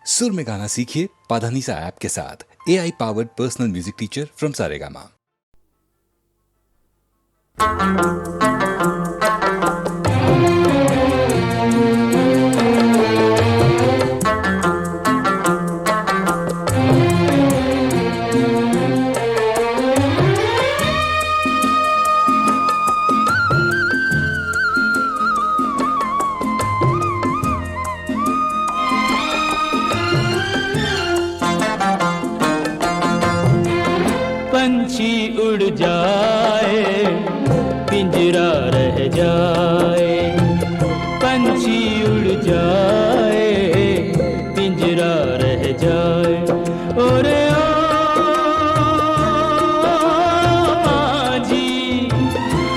सुर में गाना सीखिए पाधानीसा ऐप के साथ। AI powered personal music teacher from Saregama. पंछी उड़ जाए पिंजरा रह जाए, पंछी उड़ जाए पिंजरा रह जाए। ओरे ओ माझी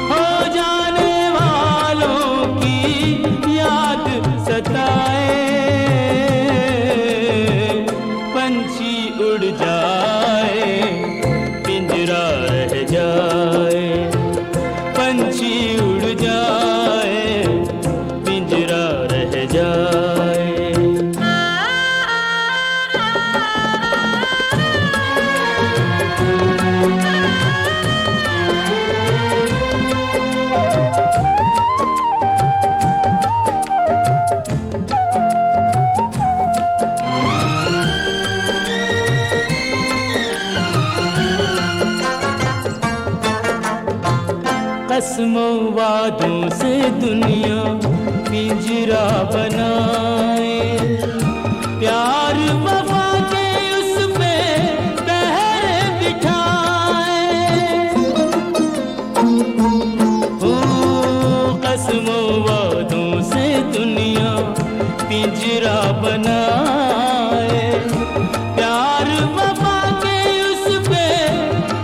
हो जाने वालों की याद सताए, पंछी उड़ जाए पिंजरा रह जाए, पंछी उड़ जाए पिंजरा रह जाए। कसमों वादों से दुनिया पिंजरा बनाए, प्यार वफा के उस पे पहरे बिठाए। ओ कसमों वादों से दुनिया पिंजरा बनाए, प्यार वफा के उस पे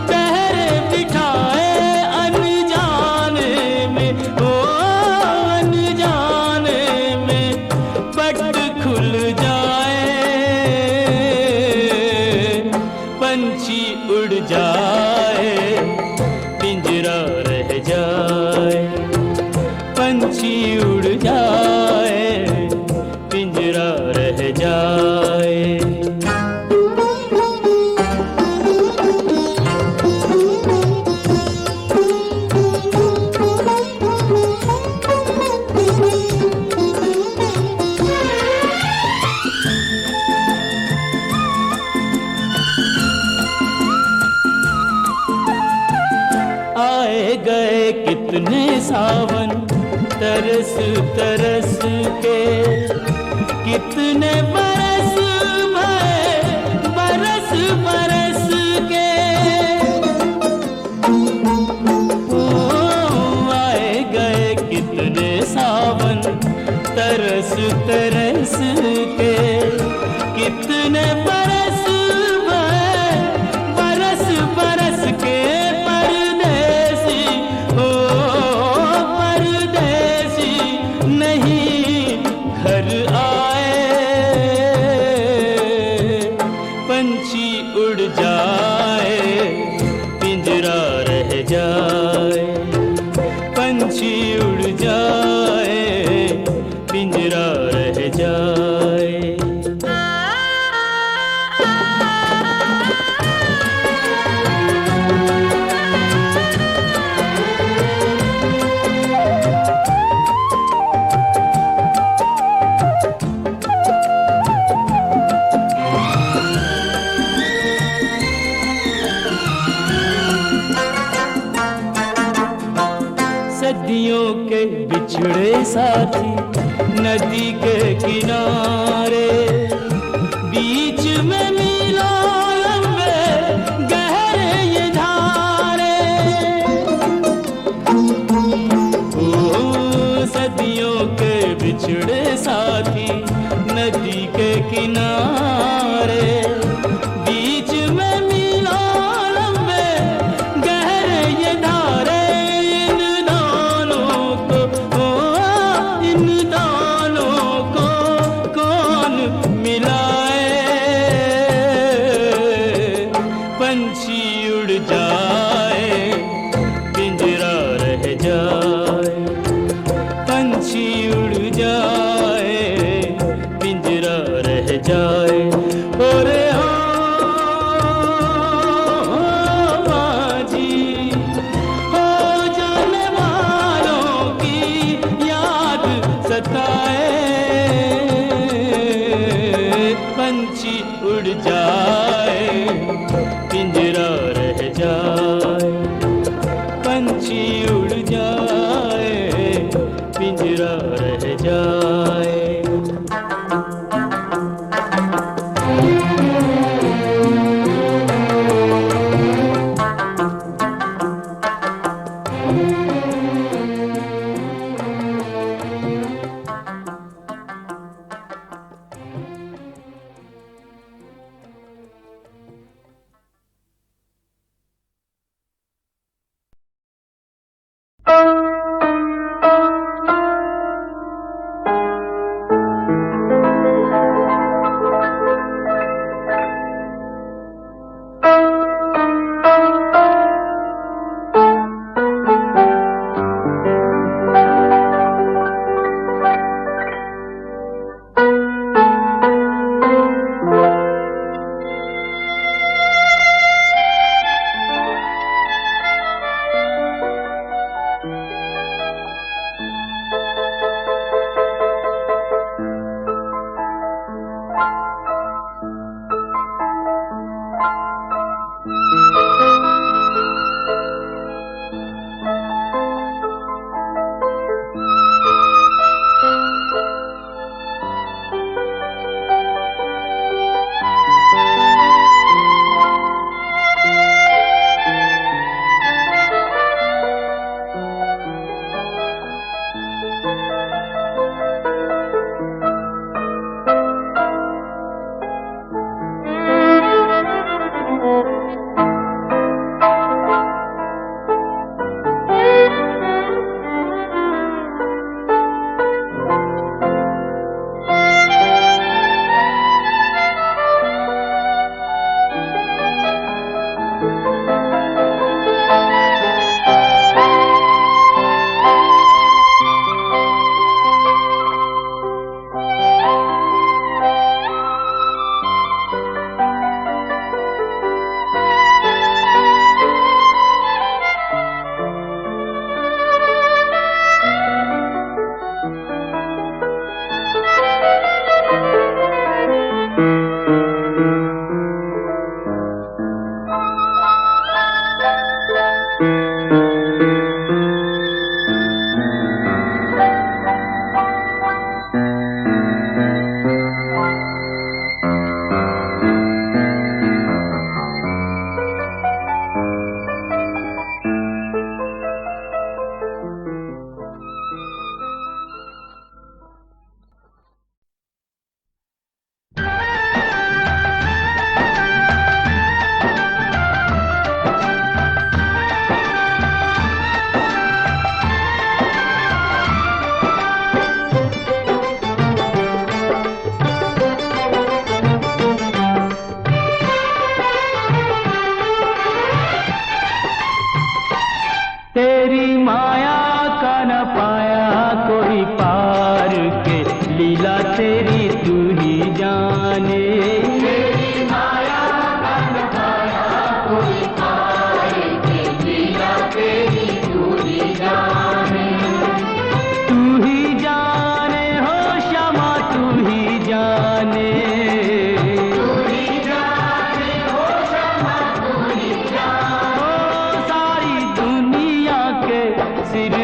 पहरे बिठाए। पंछी उड़ जाए पिंजरा रह जाए, पंछी उड़ जाए पिंजरा रह जाए। आए गए कितने सावन तरस तरस के, कितने बरस भए बरस बरस के। ओ आए गए कितने सावन तरस तरस के, कितने बरस भए बरस बरस के। पंछी उड़ जाए पिंजरा रह जाए, पंछी उड़ जाए पिंजरा रह जाए। सदियों के बिछड़े साथी नदी के किनारे, बीच में मीलों लंबे गहरे ये धारे। ओ सदियों के बिछड़े साथी नदी के किनारे, बीच में मीलों लंबे गहरे ये धारे। इन दोनों को कौन मिलाए, पंछी उड़ जाए पिंजरा रह जाए, पंछी उड़ जाए पिंजरा रह जाए। जाए। ओरे हो बाजी, हो जाने वालों की याद सताए। पंछी उड़ जाए, पिंजरा रह जाए। पंछी उड़ जाए, पिंजरा रह जाए।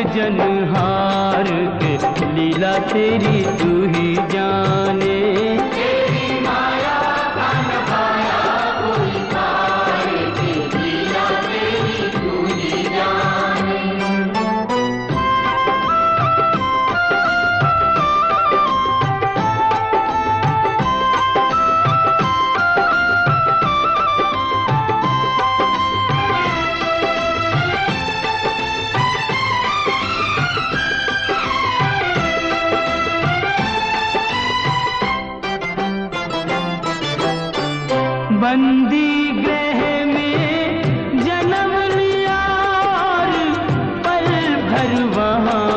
जनहार के लीला तेरी तू ही जाने। तेरी माया का नभाया कोई पार के लीला तेरी तू ही जाने। बंदी गृह में जन्म लिया और पल भर वहाँ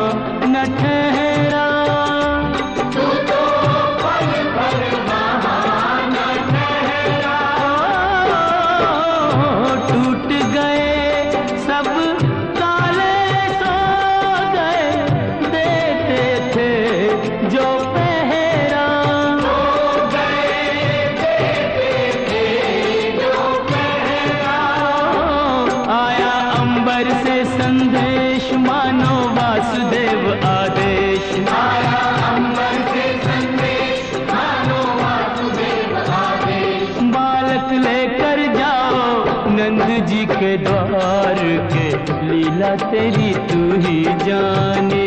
न ठहरा। तू तो पल भर वहाँ जी के द्वार के लीला तेरी तू ही जाने।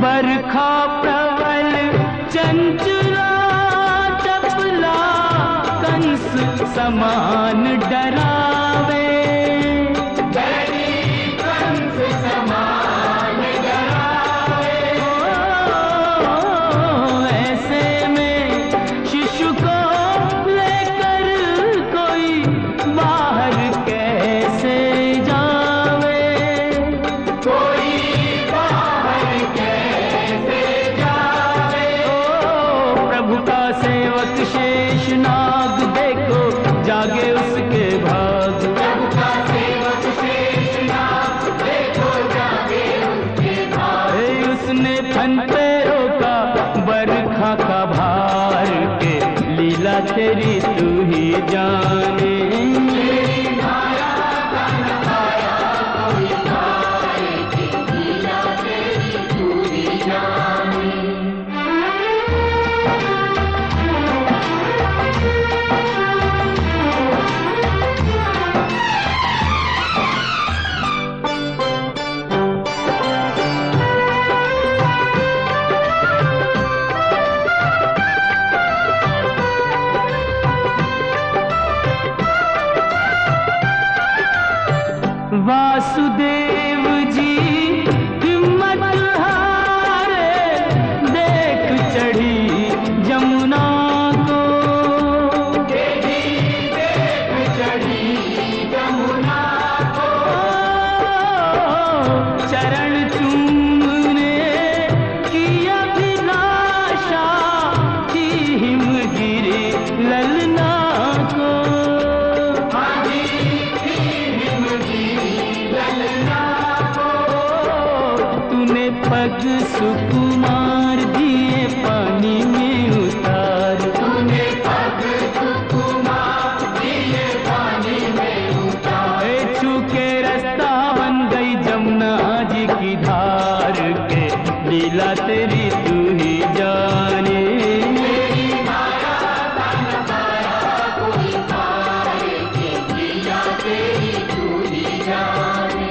बरखा प्रबल चंचला चपला कंस समान डरावे। कंस समान डरावे। ऐसे में शिशु को लेकर कोई बाहर कैसे जावे। कोई सेवक शेषनाग देखो जागे उसके भाग। प्रभु का सेवक शेषनाग देखो जागे उसके भाग। उसने फन पे रोका बरखा का भार के लीला तेरी तू ही जाने। वासुदेव जी हिम्मत हारे देख चढ़ी जमुना को। देख चढ़ी जमुना को। चरण चूमने की अभिलाषा थी हिमगिरी ललना को। पग सुकुमार दिए पानी में उतार। तूने पग सुकुमार दिए पानी में उतार। छूके रास्ता बन गई जमुना जी की धार के लीला तेरी तू ही जाने। लीला तेरी तू ही जाने।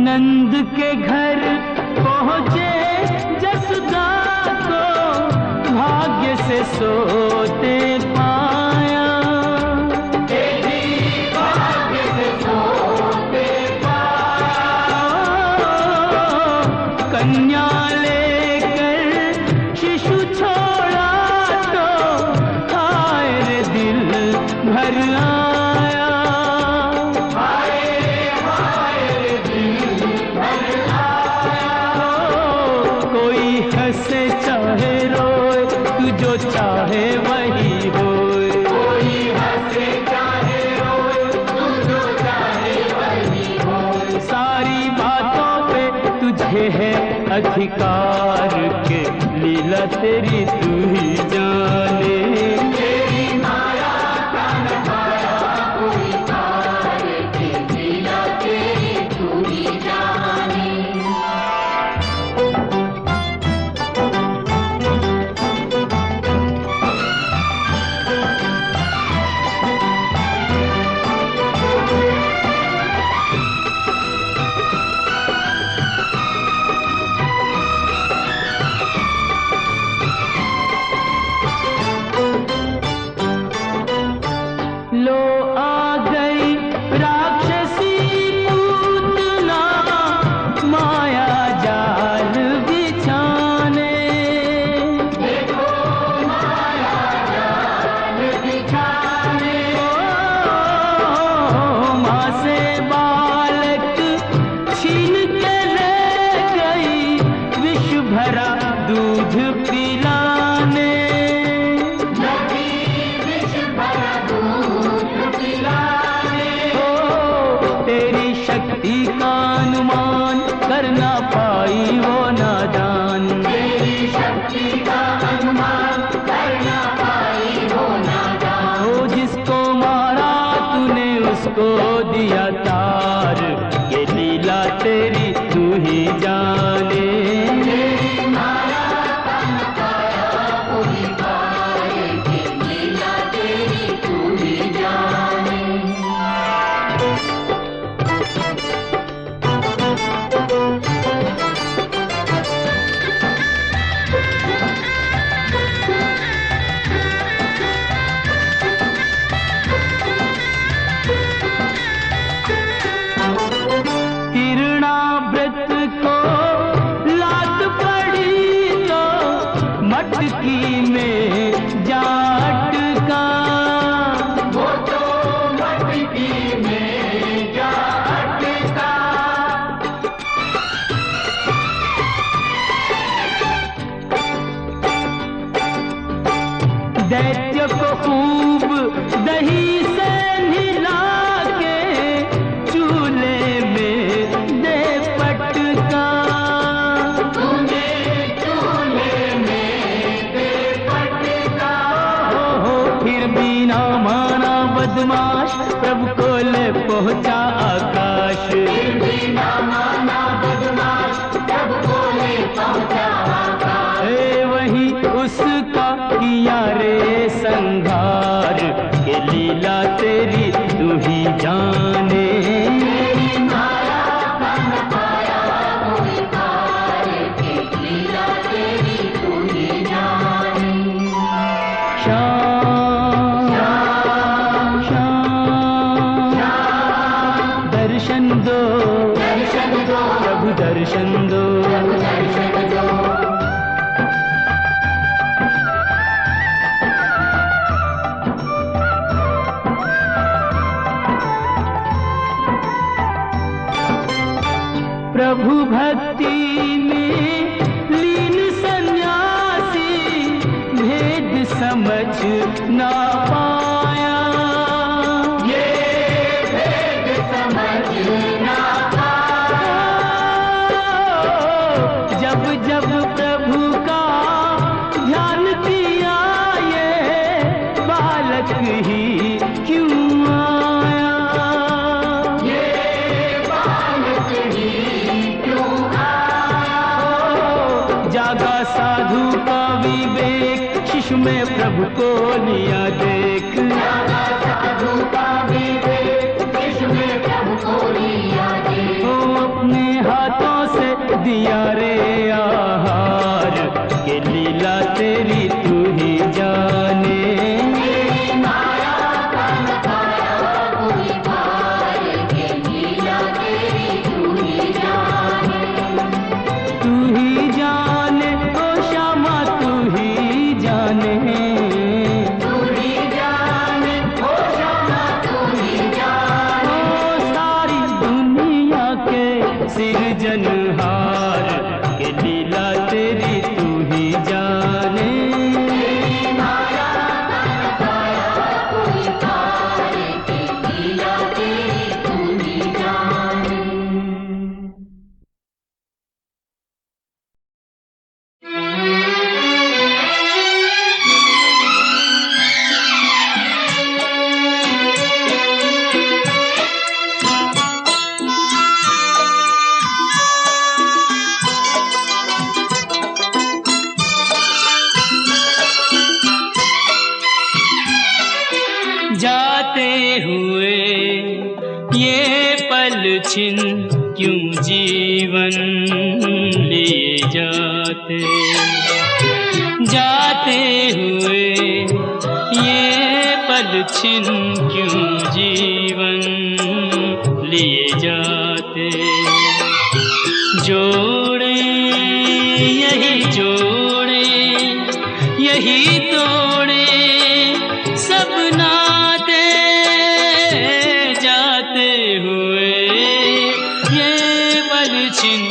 नंद के घर पहुँचे जसोदा को भाग्य से सोते पाया। भाग्य से सोते पाया। कन्या लेकर शिशु छोड़ा तो हाय रे दिल भर आया। हंसे चाहे रोए तू जो चाहे वही होए। कोई हंसे चाहे रोए तू जो चाहे वही होए। सारी बातों पे तुझे है अधिकार के लीला तेरी तू ही जाने। तेरी माया का नजारा कोई पार के लीला तेरी तू ही जाने। दूध पिलाने, तेरी शक्ति का अनुमान कर ना पाई वो नादान, तेरी शक्ति का अनुमान कर ना पाई वो नादान। ओ जिसको मारा तूने उसको दिया तार, ये लीला तेरी तू ही जाने। मटकी में जाटका, वो तो मटकी में जाटका। दैत्य को खूब दही से मिला के चूल्हे में दे पटका, बदमाश प्रभु को ले पहुंचा आकाश, बिना माना बदमाश प्रभु को ले पहुंचा आकाश। वही उसका किया रे संहार, ये लीला तेरी तू ही जाने। दर्शन दो प्रभु दर्शन दो, प्रभु भक्ति में लीन सन्यासी भेद समझ ना पाया, जब जब प्रभु का ध्यान किया ये बालक ही क्यों आया, ये बालक ही क्यों आया। जागा साधु का विवेक, शिशु में प्रभु को लिया देख, जागा साधु का विवेक, शिशु में प्रभु को लिया देख। अपने हाथों से दिया रे आहार, ये लीला तेरी तू ही जाने। माया का नखाया कोई पार, ये लीला तेरी तू ही जाने। तू ही जाने ओ श्यामा तू ही जाने, तू ही जाने ओ श्यामा तू ही जाने। ओ सारी दुनिया के सिरजनहार, ये लीला तेरी तू ही जाने। माया का नखाया कोई पार, ये लीला तेरी तू ही जाने। जाते हुए ये पल छिन क्यों जीवन लिए जाते, जाते हुए ये पल छिन क्यों जीवन लिए जाते। जोड़े यही जोड़े यही तोड़े सब नाते, जाते हुए ये पल छिन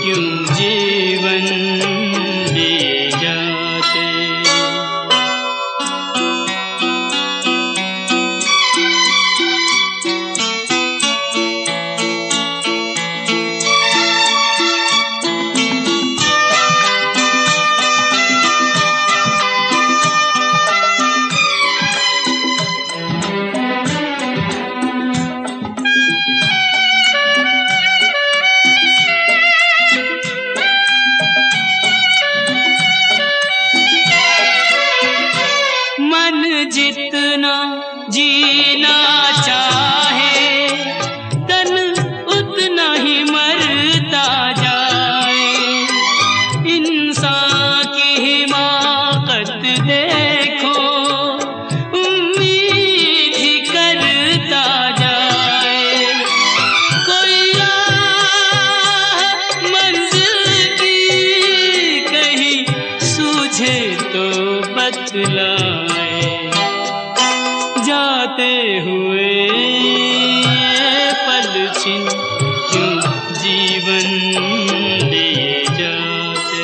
क्यों जीवन लिए जाते। बतलाए, जाते हुए पल छिन क्यों जीवन लिए जाते।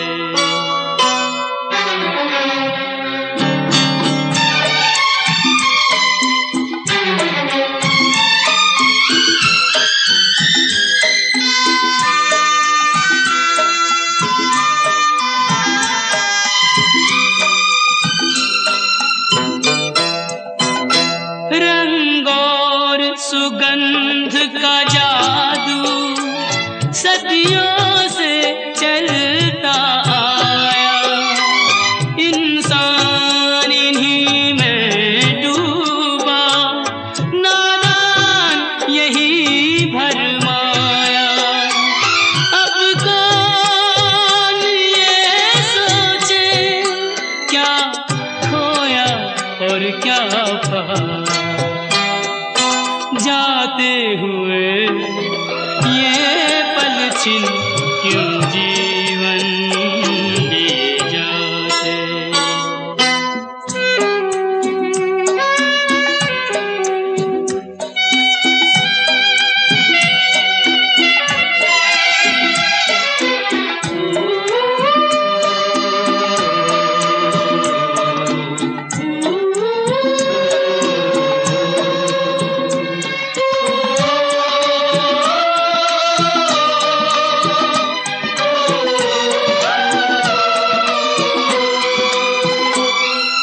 रंग और सुगंध का जादू सदियों से चलता आया, इंसान इन्हीं में डूबा, नादान यही भरमाया। अब कौन ये सोचे क्या खोया और क्या पाया, जाते हुए ये पल छिन क्यों जीवन लिए जाते।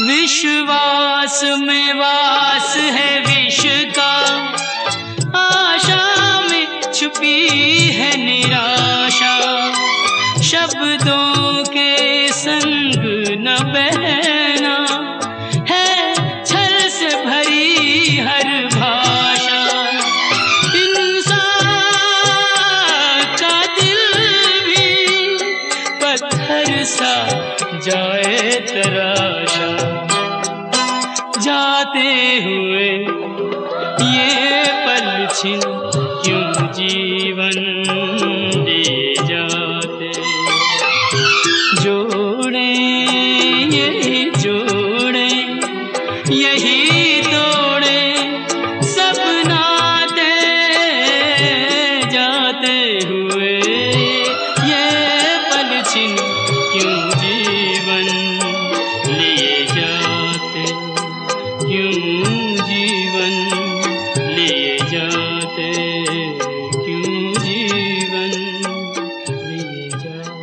विश्वास में वास है विष का, आशा में छुपी है निराशा, शब्दों के संग न बहना है छल से भरी हर भाषा। इंसान का दिल भी पत्थर सा जाए तराशा, जाते हुए ये पल छिन क्यों जीवन लिए जाते। जोड़े यही जोड़े यही तोड़े सब नाते, जाते हुए ये पल छिन क्यों जीवन लिए जाते, क्यों जीवन लिए जाते, क्यों जीवन लिए जाते।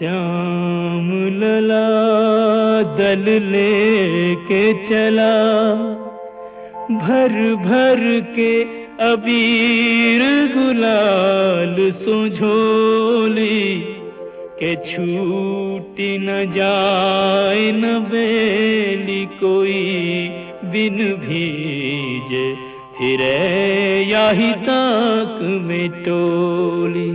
श्याम लला दल लेके चला, भर भर के अबीर गुलाल सो झोली, के छूटी न जाए न बेली कोई बिन भीजे, फिरे याही ताक में टोली।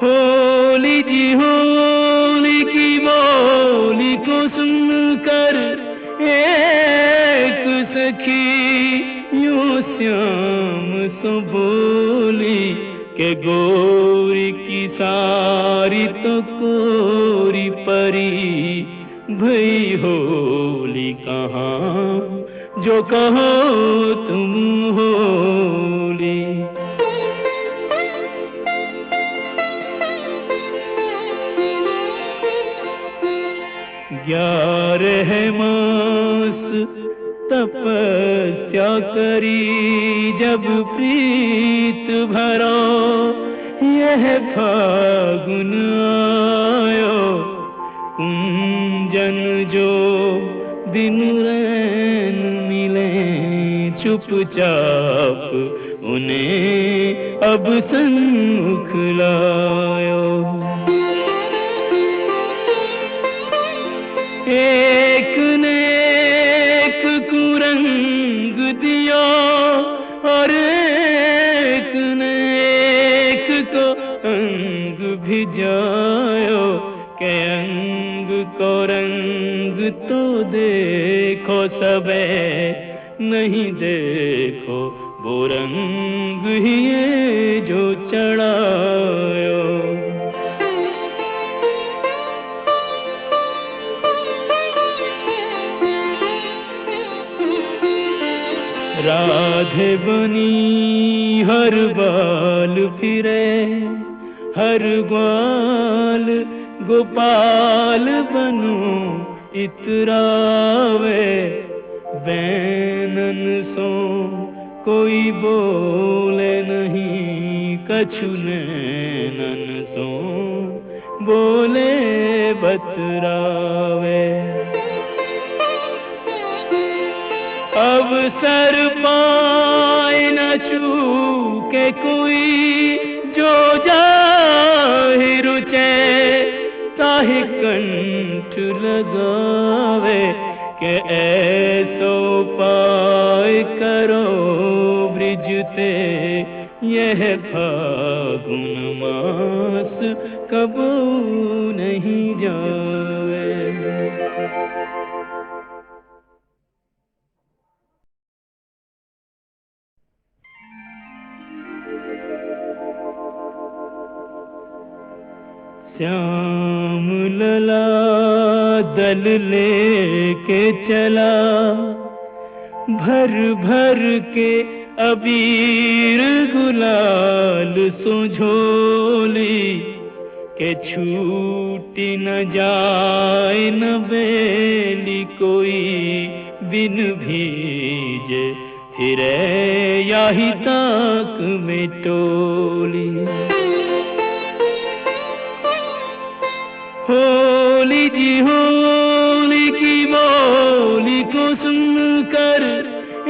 होली जी होली की बोली को सुनकर एक सखी यूं श्याम सो बोली, के गोरी की सारी तो कोरी परी, भई होली कहाँ जो कहो तुम होली। 11 मास तपस्या करी जब प्रीत भरा, यह फागुन आयो कुंजन जो दिन रैन मिले चुपचाप, उन्हें अब सन्मुख लायो। एक ने एक को रंग दिया और एक ने एक को अंग भिजायो, के अंग को रंग तो देखो सबे, नहीं देखो वो रंग ही ये जो चढ़ायो। राधे बनी हर बाल फिरे, हर ग्वाल गोपाल बनू इतरावे। बैनन सो कोई बोले नहीं, कछु नैनन सो बोले बतरावे। अवसर पाए न चूके कोई, जो जाहि रुचे ताहि कंठ लगावे। के ऐसो पाए करो ब्रिजते, यह फागुन मास कबू नहीं जावे। श्याम लला दल लेके चला, भर भर के अबीर गुलाल सुझोली। के छूटी न जाए न बेली कोई, बिन भीजे फिरे याही ताक में टोली। होली जी होली की बोली को सुनकर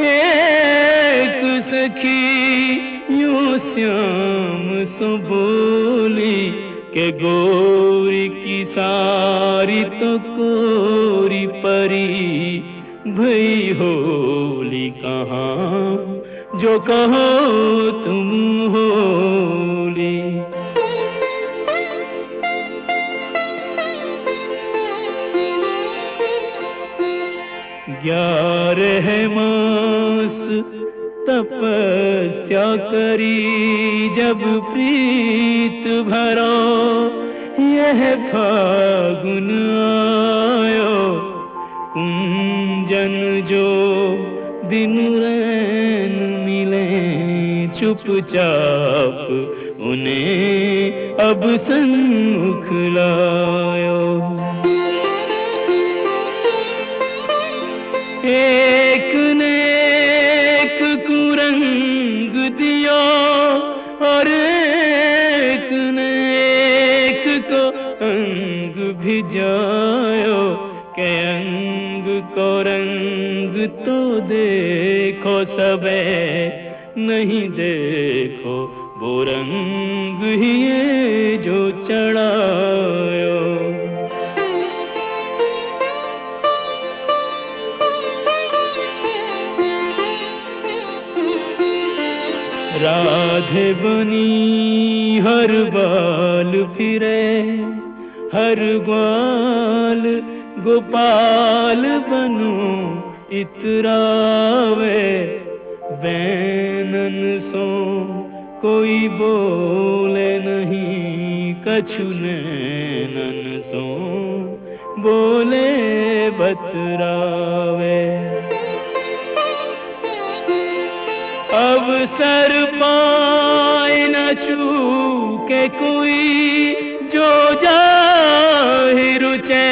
एक सखी यूं श्याम सो बोली। के गोरी की सारी तो कोरी परी, भई होली कहाँ जो कहो तुम होली। 11 मास तपस्या करी, जब प्रीत भरो यह फागुन आयो। कुंजन जो दिन रैन मिले, चुपचाप उन्हें अब सन्मुख लायो। एक ने एक कुरंग दियो, और एक ने एक को अंग भिजायो। के अंग को रंग तो देखो सबे, नहीं देखो वो रंग ही ये जो चढ़ायो। राधे बनी हर बाल फिरे, हर ग्वाल गोपाल बनू इतरावे। बैनन सो कोई बोले नहीं, कछु नैनन सो बोले बतरावे। अवसर पाए न चूके कोई, जो जाहि रुचे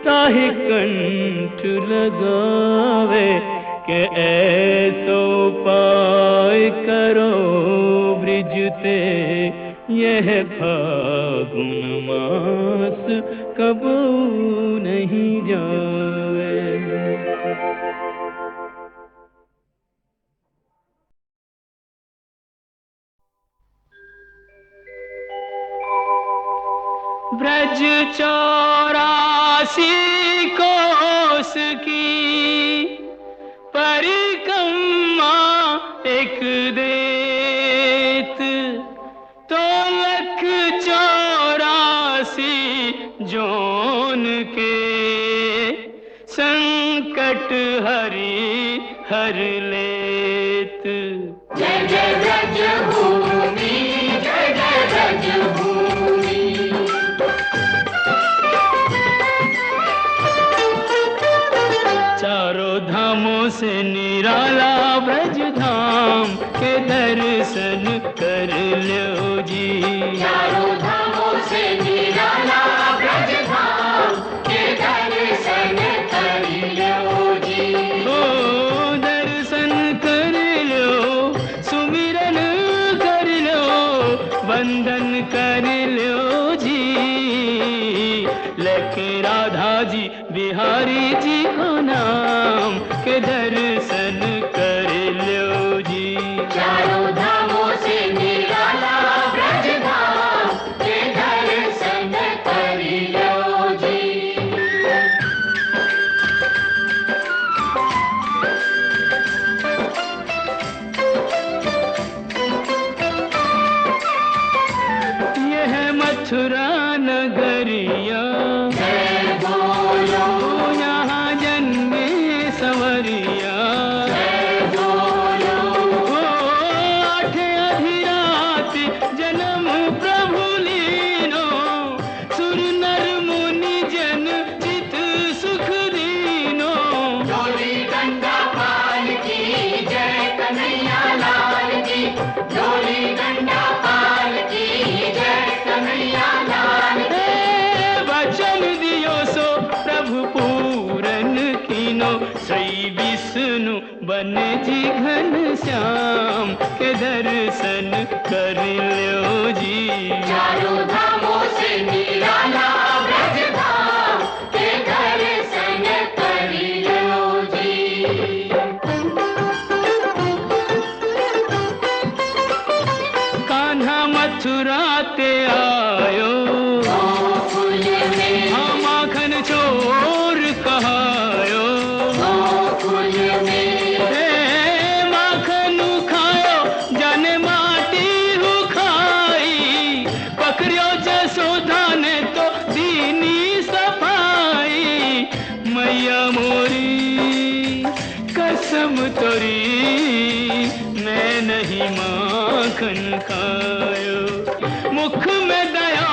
ताहि कंठ लगावे। के ऐसो पाए करो ब्रिजते, यह फागुन मास कबू नहीं जावे। ब्रज 84 कोस की परिक्रमा एक देत, तो 184 जोन के कटहरी हर लेत। जय जय ब्रज भूमि, जय जय ब्रज भूमि। चारों धामों से निराला ब्रज धाम के दर्शन कर लो जी। चारों धामों से निराला ब्रज धाम के दर्शन कर लो जी। ओ दर्शन कर लो, सुमिरन कर लो, वंदन कर लो जी। लेके राधा जी बिहारी जी को नाम के दर्शन कर लो जी। चारों धामों से निराला ब्रज धाम के दर्शन कर लो जी। ये है मथुरा नगरिया, जय बोलो, यहाँ जन्मे संवरिया। जय बोलो, ओ आठे अधिरात जन्म प्रभु लीनो, सुर नर मुनि जन चित सुख दीनो। डोली डंडा पाल की जय कन्हैया लाल की। डोली डंडा पाल की जय कन्हैया लाल की। हे वचन दियो सो प्रभु पूरन कीनो, श्री विष्णु बन जी घन श्याम के दर्शन कर लो जी। चारों धामों से निराला ब्रज धाम के दर्शन कर लो जी। कान्हा मथुरा ते आयो, गोकुल में, हाँ माखन चोर कहायो। गोकुल में, हे माखन खायो जाने माटी हु खाई, पकड़ियो जसोदा ने तो दीनी सफाई। मैया मोरी कसम तोरी, मैं नहीं माखन खायो। मुख में दया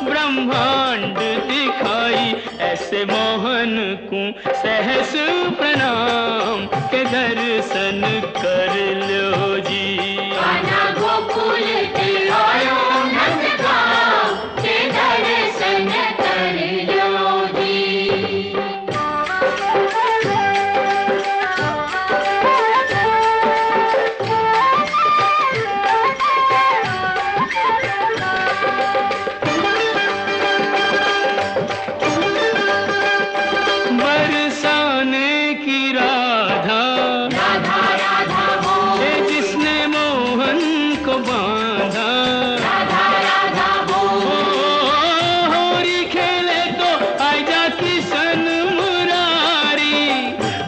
ब्रह्मांड दिखाई, ऐसे मोहन को सहस प्रणाम के दर्शन कर लो जी। कान्हा गोकुल के आयो नंदगांव के दर्शन कर लो जी। बरसाने की राधा, राधा राधा बोल, ये जिसने मोहन को बांधा। राधा राधा बोल, ओ होरी खेले तो आजा किशन मुरारी,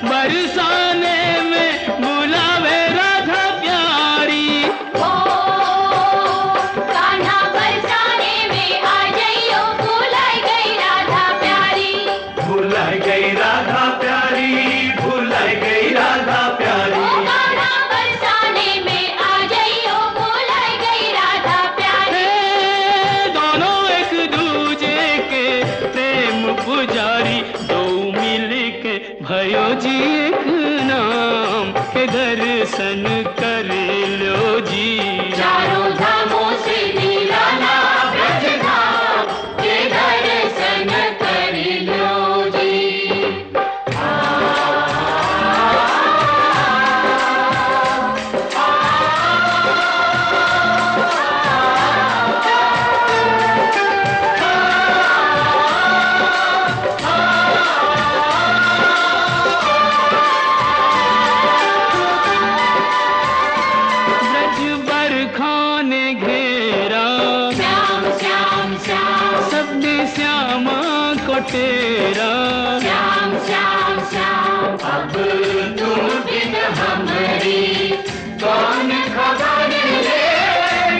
बरसाने में बुलावे राधा प्यारी। ओ कान्हा बरसाने में आ जाइयो, भुलाई गई राधा प्यारी। भुलाई गई राधा प्यारी, भुलाई गई राधा ओ प्यारी। कान्हा बरसाने में आ जाइयो, भुलाई गई राधा प्यारी। हे दोनों एक दूजे के प्रेम पुजारी, दो मिल के भयो जी एक नाम के दर्शन कर लो जी। चारों धामों से निराला ब्रज धाम के दर्शन कर लो जी। ब्रज बरखा ने घेरा, श्याम श्याम श्याम, सबने श्यामा को तेरा। श्याम श्याम श्याम। अब तुम बिन हमरी कौन खबर ले,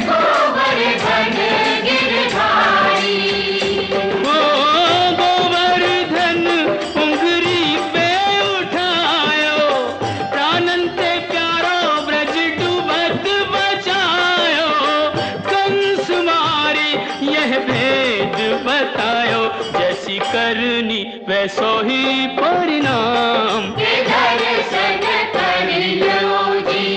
गोवर्धन गिरधारी। ओ गोवर्धन उंगली पे उठा वैसो ही परिणाम के दर्शन करियो जी।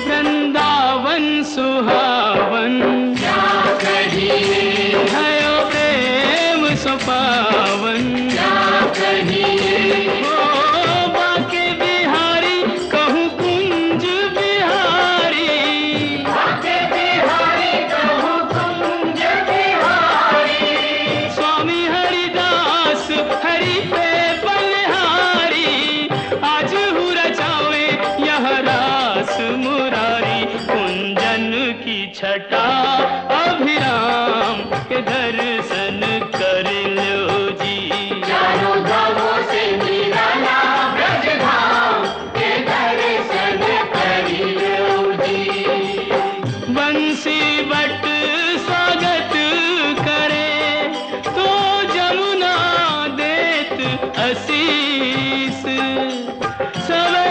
वृंदावन सुहावन क्या कहिए, भयो प्रेम सुपावन क्या कहिए, ओ बाके बिहारी कहूँ कुंज बिहारी बाके बिहारी कहूँ कुंज बिहारी। स्वामी हरिदास हरि पे बलिहारी आज हूँ रचावे यह रास मुरारी कुंजन की छटा अभिराम के दर्शन कर लो जी। चारों धामों से निराला ब्रज धाम के दर्शन करियो जी। बंसी बट स्वागत करे तो जमुना देत आशीष सवे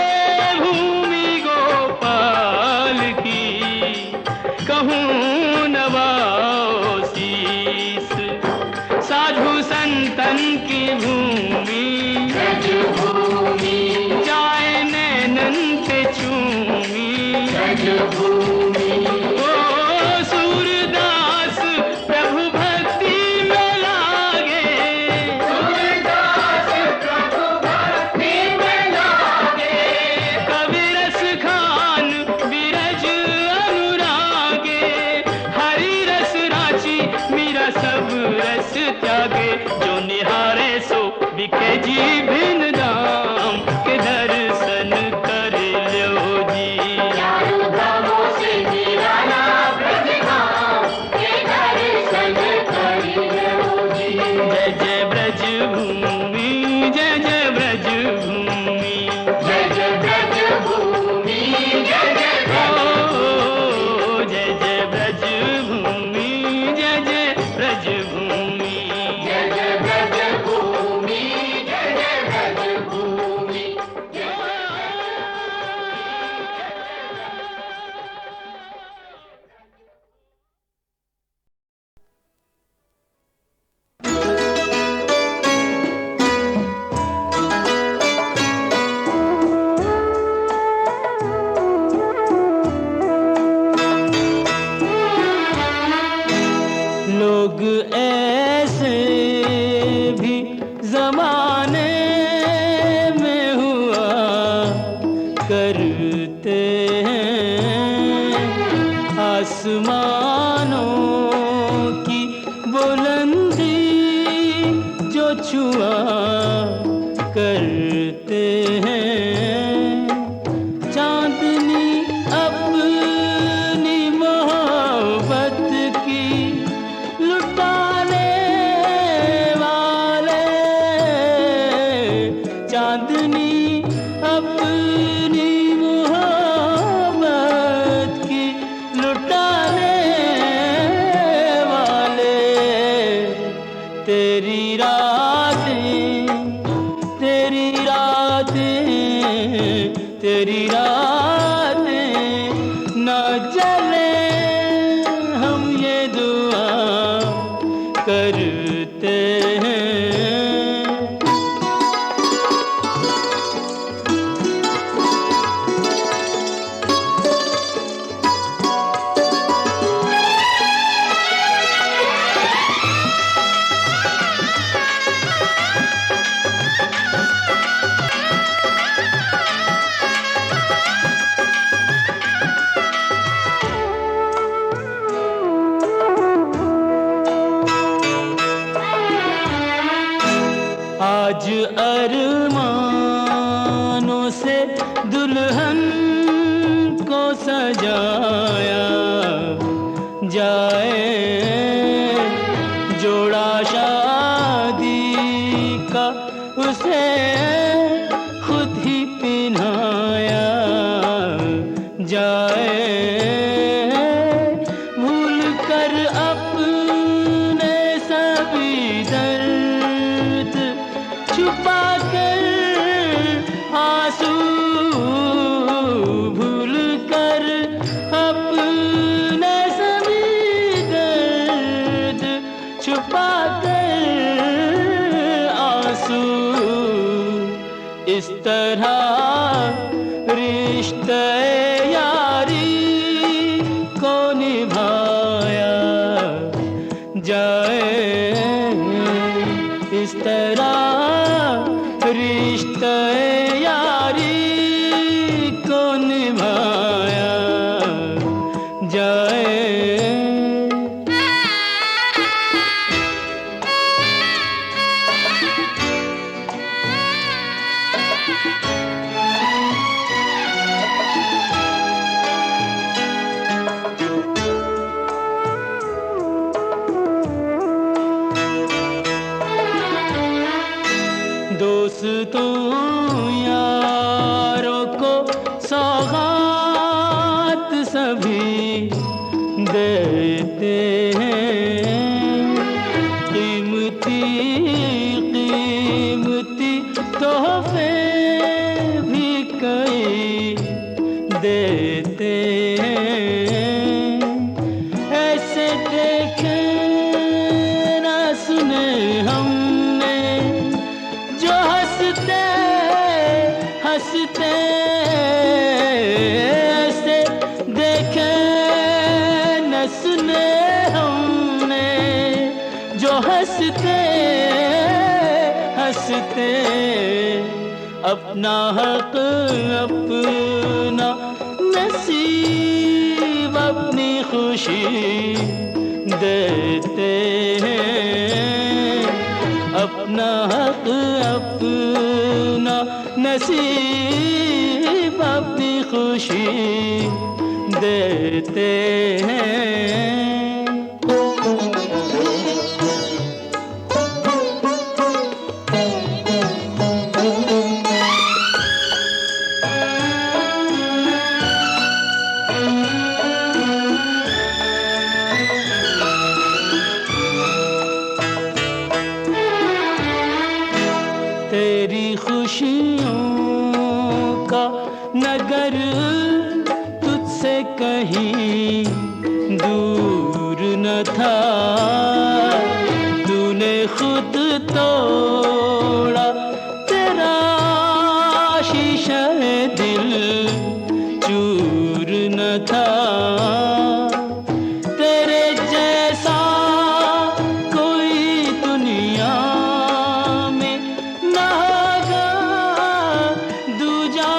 भूमि गोपाल की कहूँ नवाओ शीस साधु संतन की भूमि ब्रज भूमि, जाए नैनन पे चूमी ब्रज भूमि, ओ सूरदास प्रभु भक्ति में लागे सूरदास प्रभु भक्ति में लागे। कवि रस खान विरज अनुरागे हरि रस राची मीरा सब रस त्यागे जो निहारे सो बिके जी भिन्न दाम के दर्शन कर लो जी। चारों धामों से निराला ब्रज धाम के दर्शन करियो जी। जय जय ब्रज भूमि जय जय ब्रज भूमि जय जय ब्रज भूमि, जय जय ब्रज ओ जय जय ब्रज भूमि जय जय ब्रज भूमि जय जय ब्रज भूमि, जय जय ब्रज भूमि, जय लोग ऐसे भी जमाने में हुआ करते हैं आसमानों की बुलंदी जो छुआ करते हैं चांदनी अपनी मोहब्बत की लुटाने वाले चांदनी अपनी मोहब्बत की लुटाने वाले तेरी रातें तेरी रातें तेरी रातें न जले हम ये दुआ करते हैं आज अरमानों से दुल्हन को सजाया जाए जोड़ा शादी का उसे खुद ही पिन्हाया जाए भूल कर अपने सभी दर्द छुपा कर आंसू भूल कर अपने सभी दर्द छुपा कर आंसू इस तरह रिश्ते यारी को निभाया जाए, इस तरह रिश्ते यारी को निभाया जाए। दोस्तों यारों को सौगात सभी देते हैं, कीमती कीमती तोहफे भी कई देते हैं। ऐसे देखे ना सुने हमने जो हंसते हंसते, ऐसे देखे न सुने हमने जो हंसते हंसते अपना हक अपना नसीब अपनी खुशी देते हैं, अपना हक अपना नसीब अपनी खुशी देते हैं। तेरी खुशियों का नगर तुझसे कहीं दूर न था, तूने खुद तोड़ा तेरा शीशा दिल चूर न था। तेरे जैसा कोई दुनिया में ना होगा दूजा,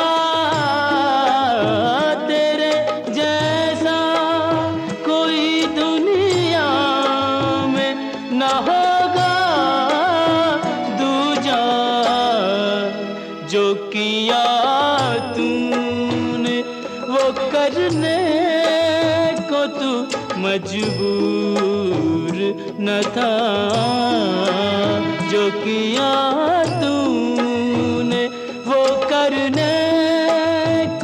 तेरे जैसा कोई दुनिया में ना होगा दूजा। जो किया तूने वो करने को तू मजबूर न था, जो किया तूने वो करने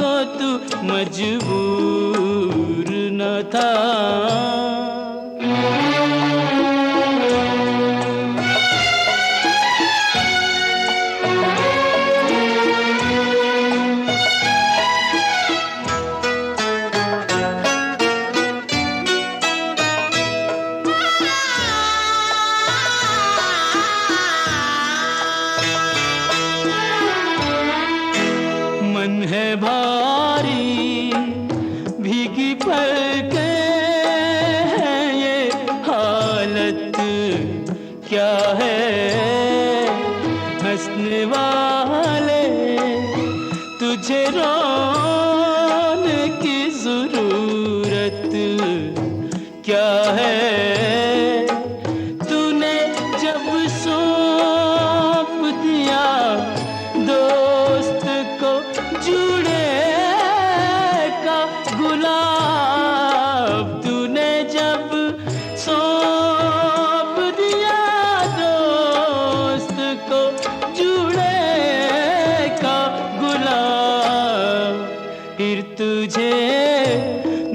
को तू मजबूर न था। मन है भारी भीगी पलकें हैं, ये हालत क्या है। हंसने वाले तुझे रोने की जरूरत क्या है। तूने जब सौंप दिया दोस्त को जुड़े का गुलाब, तूने जब सौंप दिया दोस्त को जुड़े का गुलाब, फिर तुझे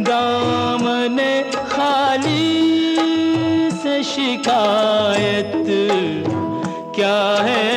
दामने खाली से शिकायत क्या है।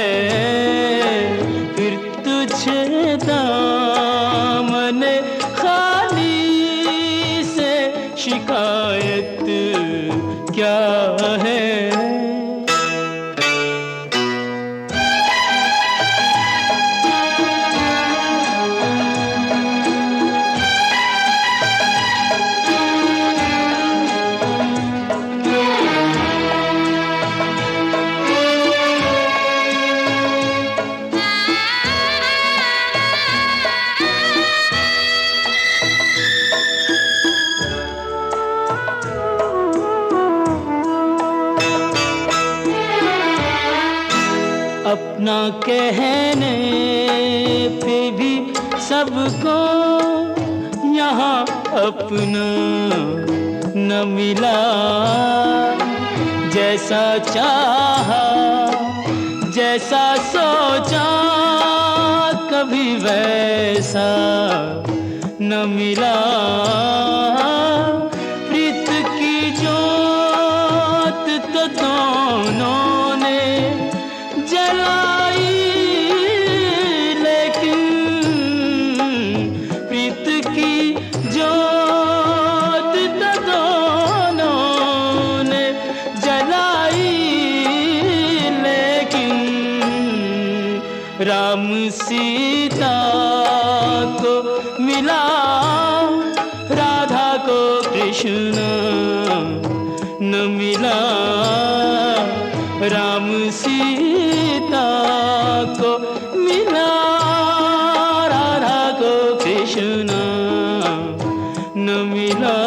ना कहने पे भी सबको यहाँ अपना न मिला। जैसा चाहा जैसा सोचा कभी वैसा न मिला। प्रीत की जोत तो दोनों ने जलाई, लेकिन प्रीत की जोत तो दोनों ने जलाई, लेकिन राम सीता को मिला, राधा को कृष्ण न मिला। राम सीता को मिला, राधा को कृष्ण न मिला।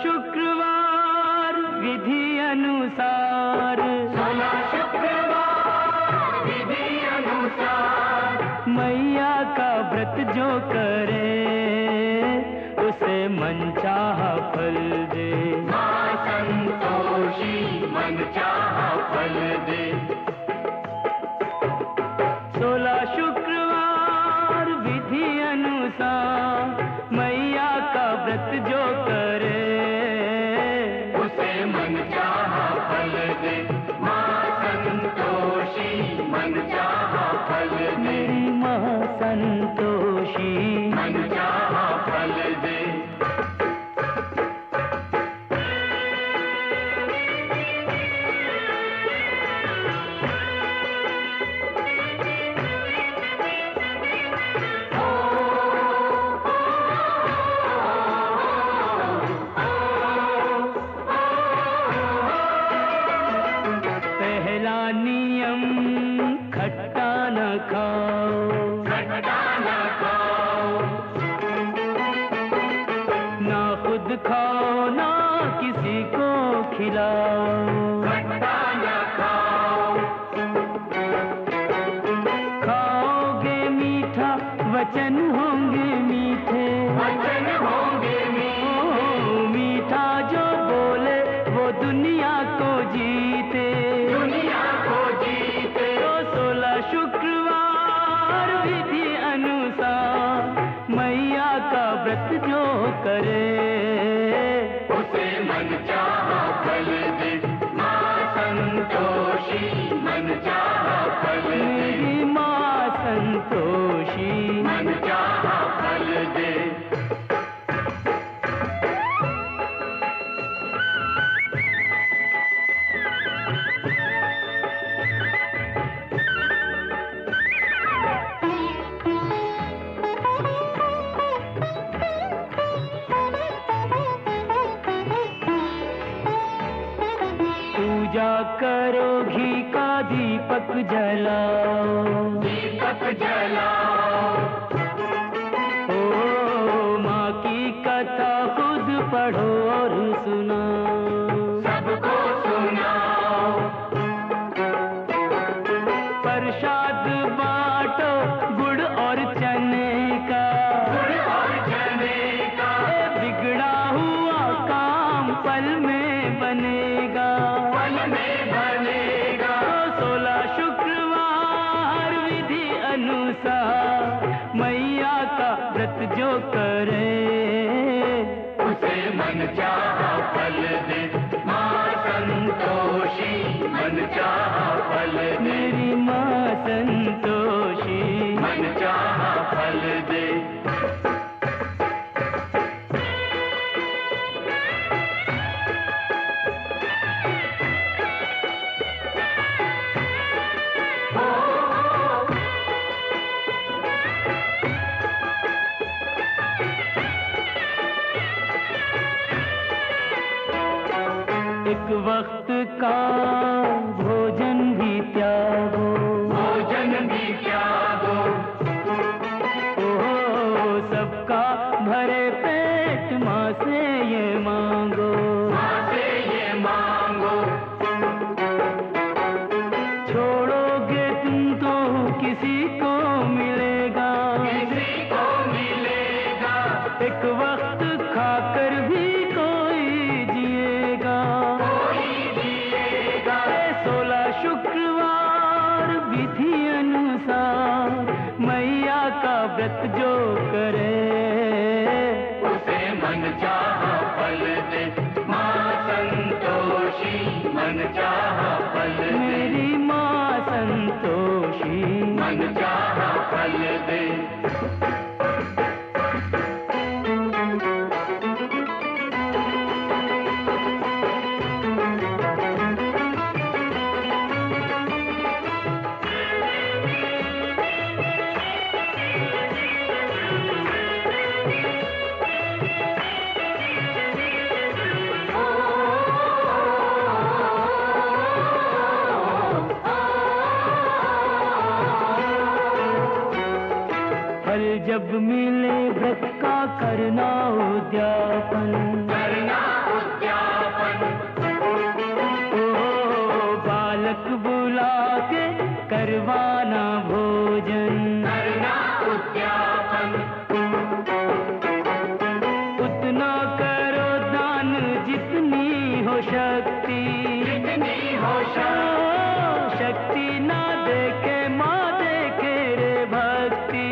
शुक्रवार विधि अनुसार, 16 शुक्रवार विधि अनुसार, मैया का व्रत जो करे उसे मनचाहा फल दे। माँ संतोषी मन चाहा फल दे। 16 शुक्रवार विधि अनुसार, मैया का व्रत जो करे उसे मन चाहा फल दे। माँ संतोषी मन चाहा फल दे। मेरी माँ संतोषी मन चाहा फल दे। नियम खट्टा न खाओ, खट्टा न खाओ, ना खुद खाओ ना किसी को खिलाओ। खट्टा न खाओ, खाओगे मीठा वचन होंगे मीठे, वचन होंगे मीठे। मीठा जो बोले वो दुनिया को जीते, दुनिया को जीते। तो 16 शुक्रवार विधि अनुसार, मैया का व्रत जो करे उसे मन चाहा फल दे। माँ संतोषी मन चाहा फल दे। मेरी माँ संतोषी मन चाहा फल दे। पूजा करो घी का दीपक जलाओ, दीपक जलाओ, ओ माँ की कथा खुद पढ़ो और सुनाओ। सबको सुनाओ, प्रसाद बांटो गुड़ और चने का, गुड़ और चने का। बिगड़ा हुआ काम पल में बनेगा, पल में बनेगा। 16 शुक्रवार विधि अनुसार, मैया का व्रत जो करे उसे एक वक्त का भोजन भी त्यागो, भोजन भी त्यागो, ओ सबका भरे पेट माँ से ये मांगो, माँ से ये मांगो। छोड़ोगे तुम तो किसी को मिलेगा, किसी को मिलेगा, एक वक्त खाकर भी कोई जिएगा, कोई जिएगा। 16 शुक्रवार विधि अनुसार मैया का व्रत जो करे, उसे मन चाहा फल दे माँ संतोषी, मन चाहा फल दे, मेरी माँ संतोषी। मन चाहा फल दे। फल जब मिले व्रत का करना उद्यापन, करना उद्यापन, ओ बालक बुला के करवाना भोजन, करना उद्यापन, उतना करो दान जितनी हो शक्ति, जितनी हो शक्ति, शक्ति ना देखे माँ देखे रे भक्ति,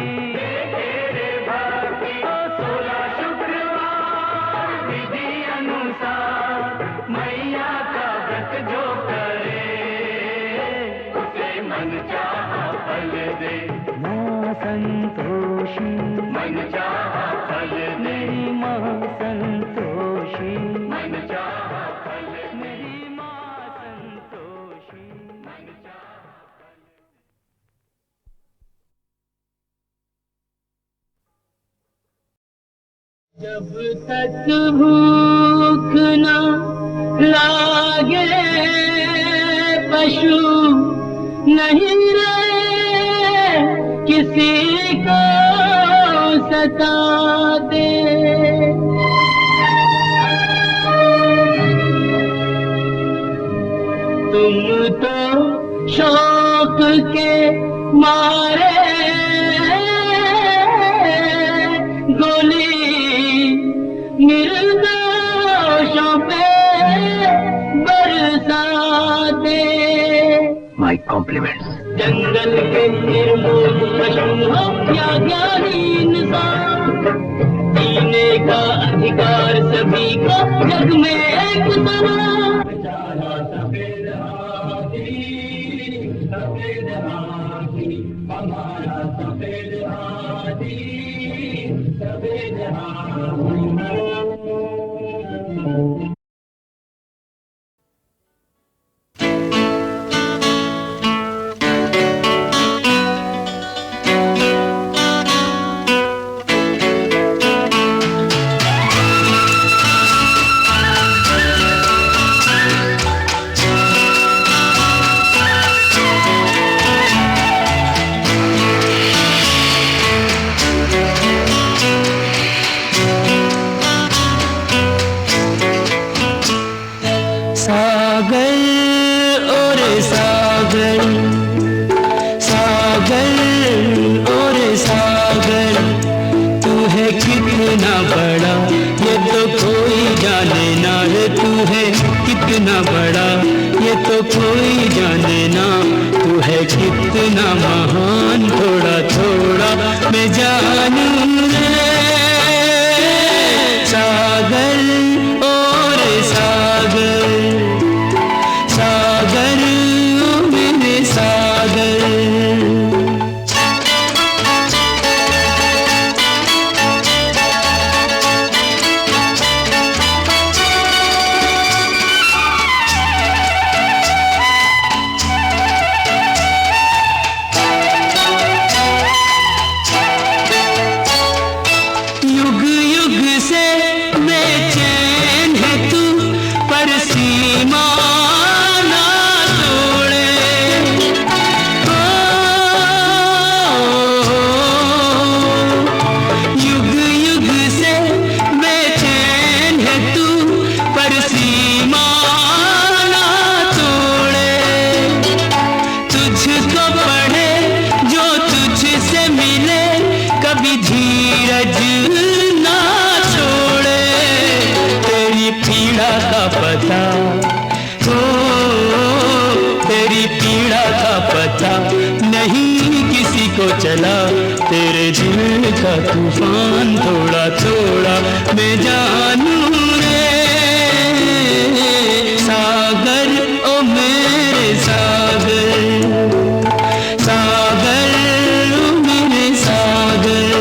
तेरे भक्ति। 16 शुक्रवार विधि अनुसार मैया का व्रत जो करे, उसे मन चाहा फल दे, माँ संतोषी, मन चाहा फल दे, मेरी माँ संतोषी, मन चाहा फल दे, मेरी माँ संतोषी। मन चाहा फल दे। जब तक भूख न लागे पशु नहीं रहे किसी को सताते, तुम तो शौक के मारे गोली निर्दोषों पे बरसाते। My compliments. जंगल के निर्मूल पशु हो या ज्ञानी इंसान, जीने का अधिकार सभी को जग में एक समान। बेचारा सफेद हाथी, हमारा सफेद हाथी, सफेद हाथी। कितना बड़ा ये तो कोई जाने ना, तू है कितना महान, थोड़ा थोड़ा मैं जानूं रे। सागर और सागर, सागर मेरे सागर। पता, ओ तेरी पीड़ा का पता नहीं किसी को चला। तेरे दिल का तूफान थोड़ा थोड़ा मैं जानूं रे सागर, ओ मेरे सागर, सागर ओ मेरे सागर।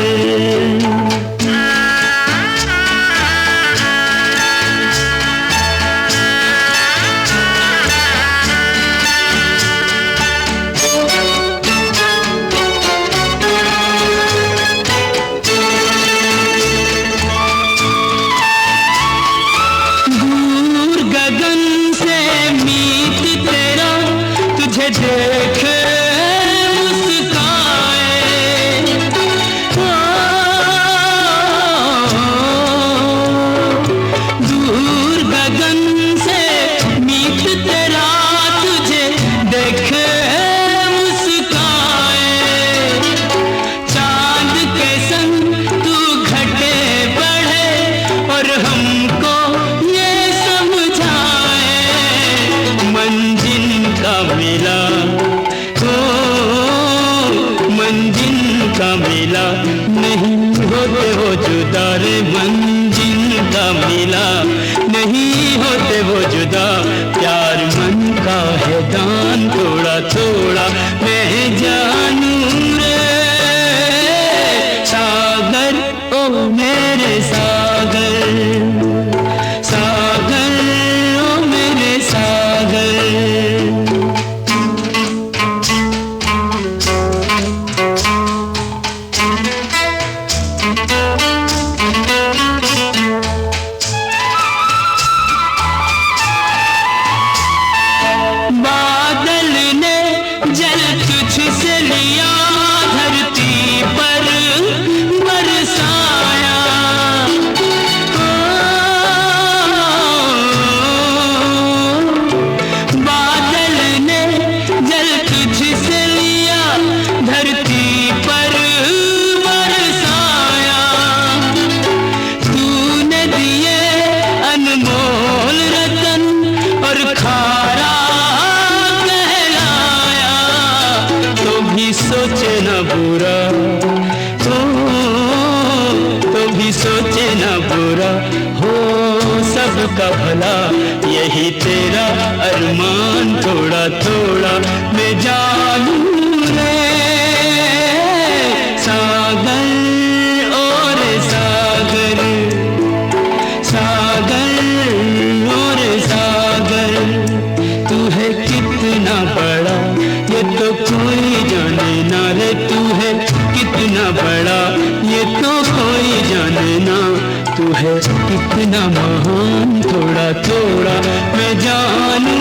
का भला यही तेरा अरमान, थोड़ा थोड़ा मैं जानूं रे सागर और सागर, सागर और सागर। तू है कितना बड़ा ये तो कोई जाने ना रे, तू है कितना बड़ा ये तो कोई जाने ना, तू है कितना महान, थोड़ा थोड़ा मैं जानूं